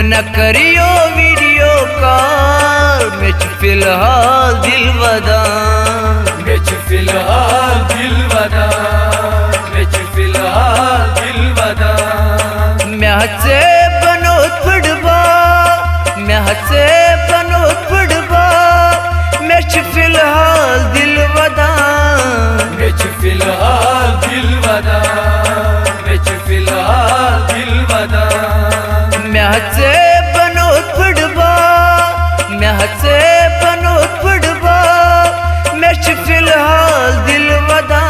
न करियो video call में फिलहाल दिल वदा फिलहाल दिल वदा फिलहाल दिल वदा से बनो पड़बा से बनो पड़बा फिलहाल दिल वदा फिलहाल दिल वदा फिलहाल दिल वदा से बनो पड़बा से बनो पड़बा फिलहाल दिल वदा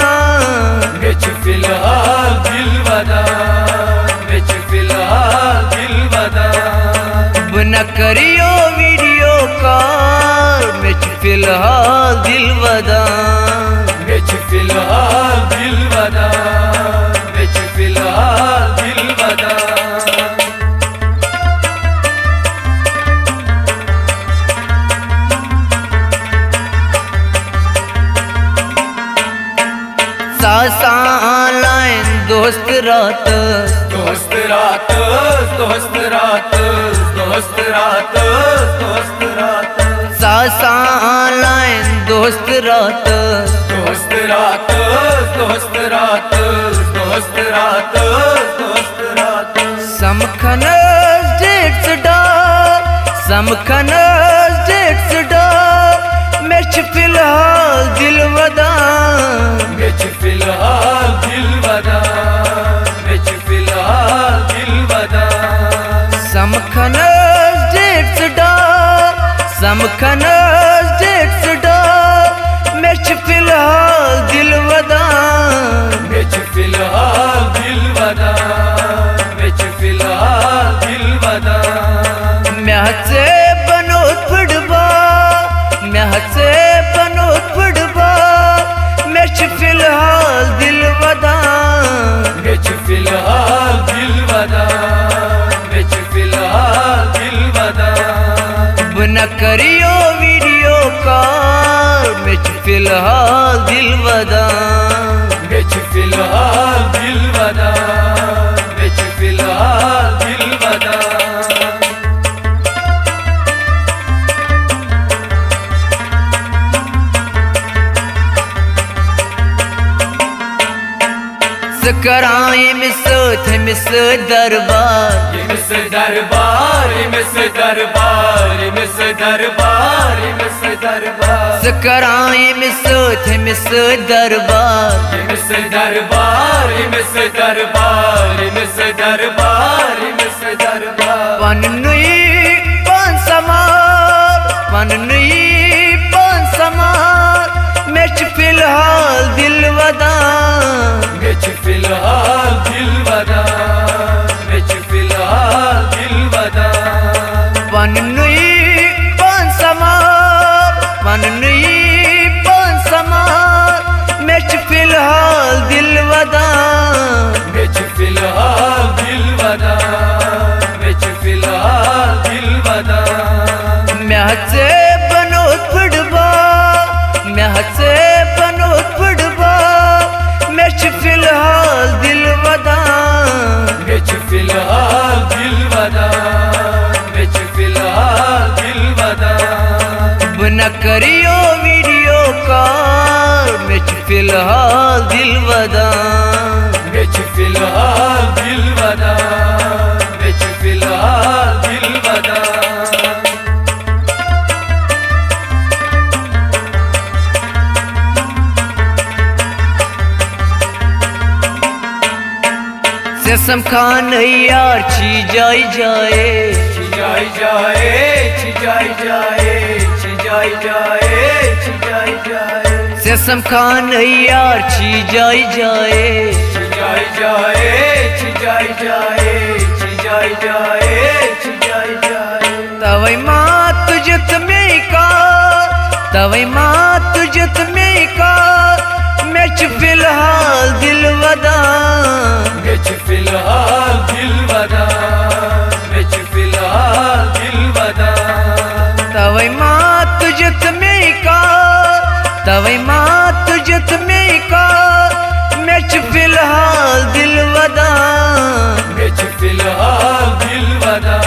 फिलहाल दिल वदा फिलहाल दिल वदा न करियो वीडियो कॉल में फिलहाल दिल वदा फिलहाल दिल वदा फिलहाल दिल वदा सासा लाइन दोस्त रात दोस्त रात दोस्त रात दोस्त रात दोस्त रात सासा लाइन दोस्त रात दोस्त रात दोस्त रात दोस्त रात दोस्त रात समखन डेट्स डा समखन डेट्स डा फिलहाल दिल वदा फिलहाल दिल वदा फिलहाल दिल वदा समखन डेट्स डा समखन डेट्स डा फिलहाल दिल वदा फिलहाल दिल वदा फिलहाल दिल वदा से बनो पड़बा से बनो पड़बा फिलहाल दिल वदा फिलहाल दिल वदा फिलहाल दिल वदा न करियो वीडियो कॉल में फिलहाल दिल वदा फिलहाल दिल वदा फिलहाल दिल वदा कराए मिस दरबार मिस दरबार मिस दरबार मिस दरबार मिस दरबार कराए मिस दरबार मिस दरबार मिस दरबार मिस दरबार मिस दरबार पननुई पान समार फिलहाल दिल वदा फिलहाल दिल वदा फिलहाल दिल वदा पननुई पान समार फिलहाल दिल वदा फिलहाल दिल वदा फिलहाल दिल वदा से बनो पड़बा से बनो पड़बा फिलहाल दिल वदा फिलहाल दिल वदा फिलहाल दिल वदा न करियो वीडियो कॉल में फिलहाल दिल वदा फिलहाल दिल वदा फिलहाल दिल वदा कसम खान यार छी जाए छिजाई जाए छिजाई जाए छिजाई जाए छिजाई जाए कसम खान यार छी जाए छिजाई जाए छिजाई जाए छिजाई जाए छिजाई जाए तवै माँ तुझत में का फिलहाल दिल वदा फिलहाल दिल वदा फिलहाल दिल वदा तवै माँ तुझत में का फिलहाल दिल वदा फिलहाल दिल वदा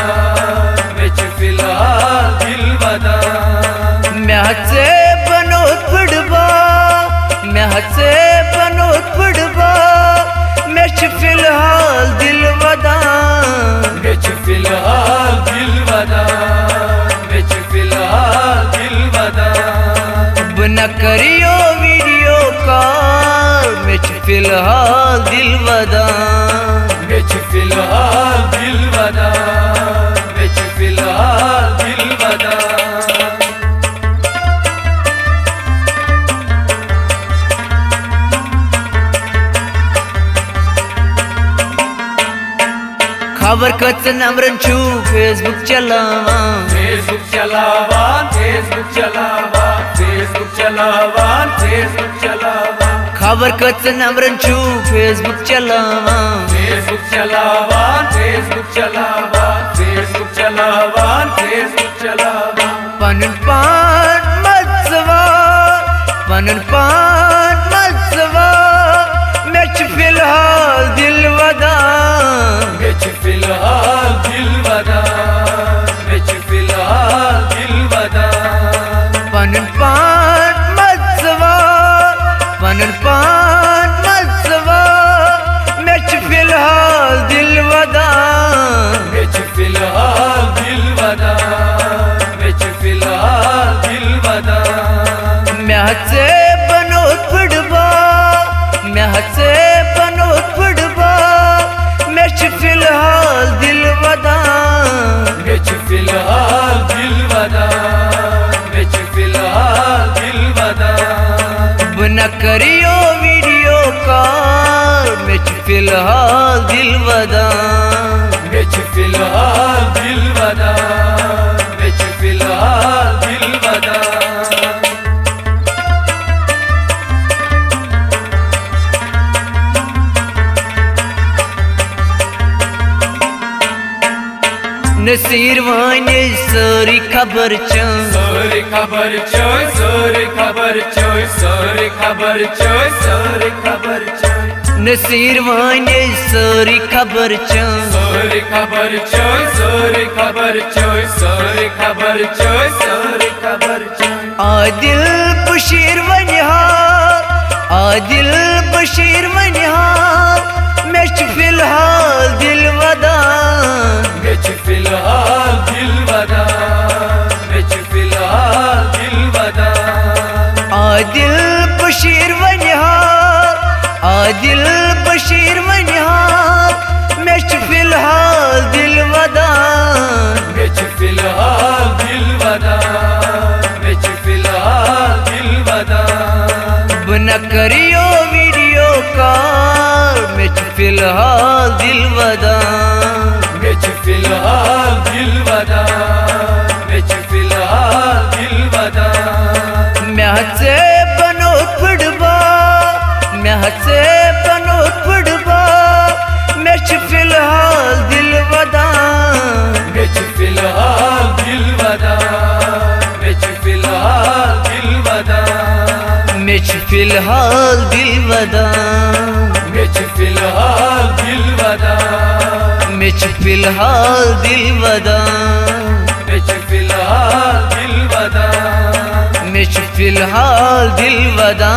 करियो वीडियो कॉल में फिलहाल दिल वदा बिच फिलहाल दिल वदा बिच फिलहाल दिल वदा खबर कच नमरन छू फेसबुक चलावान फेसबुक चलावान फेसबुक चलावान फेसबुक चलावान फेसबुक चलावान खबर कच नमरन छू फेसबुक चलावान फेसबुक चलावान फेसबुक चलावान फेसबुक चलावान फेसबुक चलावान पनन पान मत्सवा पनन पान मत्सवा मैच फिलहाल दिल वदा बिच फिलहाल दिल वदा बिच फिलहाल दिल वदा पनन पान मत्सवा पनन पान मत्सवा मैच फिलहाल दिल वदा बिच फिलहाल दिल वदा बिच फिलहाल दिल वदा महसे बनो पड़बा महसे बनो पड़बा मैच फिलहाल दिल वदा बिच फिलहाल दिल वदा बिच फिलहाल दिल वदा न करियो वीडियो कॉल मैच फिलहाल दिल वदा बिच फिलहाल दिल वदा बिच फिलहाल दिल वदा नसीर वाने सारी खबर चन सारी खबर चोय सारी खबर चोय सारी खबर चोय सारी खबर चोय नसीर वाने सारी खबर चन सारी खबर चोय सारी खबर चोय सारी खबर चोय सारी खबर चोय आदिल बशीर वनिहार आदिल बशीर वनिहार मैच फिलहाल दिल वदा बिच फिलहाल दिल वदा बिच फिलहाल दिल वदा आदिल बशीर वनिहार आदिल बशीर वनिहार मैच फिलहाल दिल वदा बिच फिलहाल दिल वदा बिच फिलहाल दिल वदा न करियो वीडियो कॉल मैच फिलहाल दिल वदा बिच फिलहाल दिल वदा बिच फिलहाल दिल वदा महसे बनो पड़बा महसे बनो पड़बा मैच फिलहाल दिल वदा बिच फिलहाल दिल वदा बिच फिलहाल दिल वदा मैच फिलहाल दिल वदा बिच फिलहाल दिल वदा मैच फिलहाल दिल वदा बिच फिलहाल दिल वदा मैच फिलहाल दिल वदा